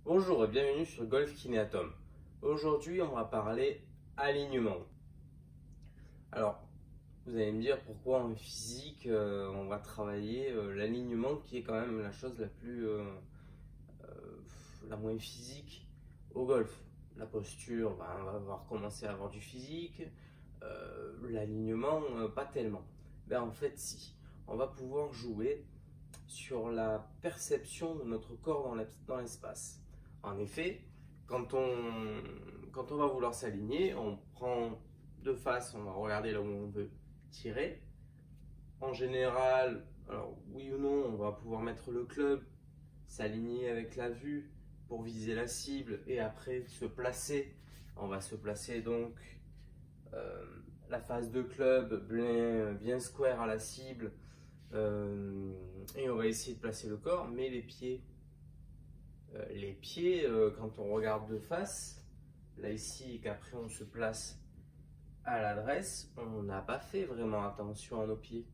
Bonjour et bienvenue sur Golf Kinéatom. Aujourd'hui, on va parler alignement. Alors, vous allez me dire pourquoi en physique, on va travailler l'alignement qui est quand même la chose la moins physique au golf. La posture, on va voir commencer à avoir du physique. L'alignement, pas tellement. En fait, si. On va pouvoir jouer sur la perception de notre corps dans l'espace. En effet, quand on va vouloir s'aligner, on prend de face, on va regarder là où on veut tirer. En général, alors oui ou non, on va pouvoir mettre le club, s'aligner avec la vue pour viser la cible et après se placer. On va se placer donc la face de club bien square à la cible et on va essayer de placer le corps, mais les pieds, quand on regarde de face, là ici, et qu'après on se place à l'adresse, on n'a pas fait vraiment attention à nos pieds.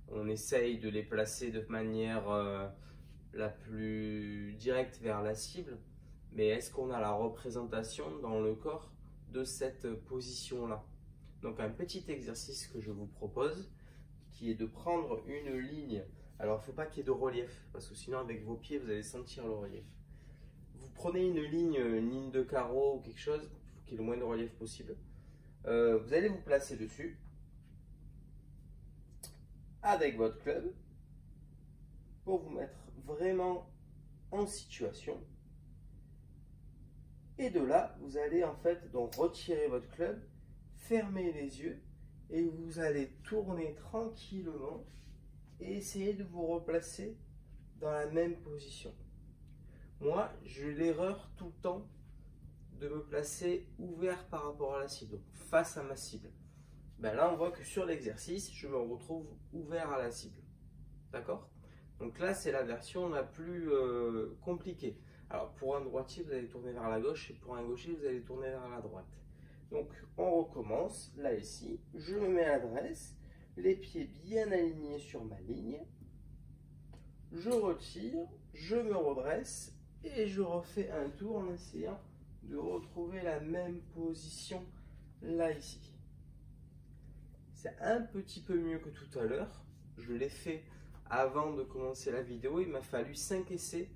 On essaye de les placer de manière la plus directe vers la cible, mais est-ce qu'on a la représentation dans le corps de cette position-là? Donc un petit exercice que je vous propose, qui est de prendre une ligne. Alors il ne faut pas qu'il y ait de relief, parce que sinon avec vos pieds, vous allez sentir le relief. Vous prenez une ligne de carreau ou quelque chose, il faut qu'il y ait le moins de relief possible. Vous allez vous placer dessus avec votre club pour vous mettre vraiment en situation. Et de là, vous allez en fait donc retirer votre club, fermer les yeux et vous allez tourner tranquillement et essayer de vous replacer dans la même position. Moi, j'ai l'erreur tout le temps de me placer ouvert par rapport à la cible, donc face à ma cible. Là, on voit que sur l'exercice, je me retrouve ouvert à la cible. D'accord? Donc là, c'est la version la plus compliquée. Alors, pour un droitier, vous allez tourner vers la gauche et pour un gaucher, vous allez tourner vers la droite. Donc, on recommence. Là, ici, je me mets à l'adresse, les pieds bien alignés sur ma ligne. Je retire, je me redresse et je refais un tour en essayant de retrouver la même position là, ici. C'est un petit peu mieux que tout à l'heure. Je l'ai fait avant de commencer la vidéo. Il m'a fallu 5 essais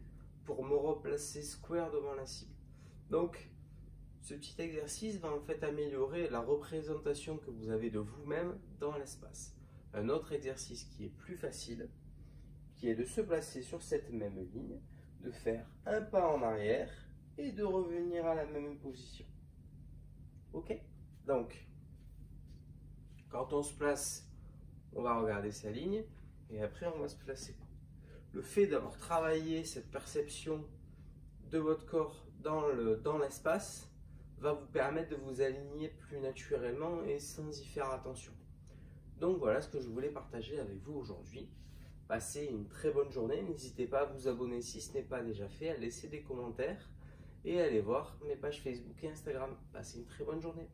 pour me replacer square devant la cible. Donc, ce petit exercice va en fait améliorer la représentation que vous avez de vous-même dans l'espace. Un autre exercice qui est plus facile, qui est de se placer sur cette même ligne, de faire un pas en arrière et de revenir à la même position. Ok? Donc, quand on se place, on va regarder sa ligne et après on va se placer. Le fait d'avoir travaillé cette perception de votre corps dans l'espace va vous permettre de vous aligner plus naturellement et sans y faire attention. Donc voilà ce que je voulais partager avec vous aujourd'hui. Passez une très bonne journée. N'hésitez pas à vous abonner si ce n'est pas déjà fait, à laisser des commentaires et à aller voir mes pages Facebook et Instagram. Passez une très bonne journée.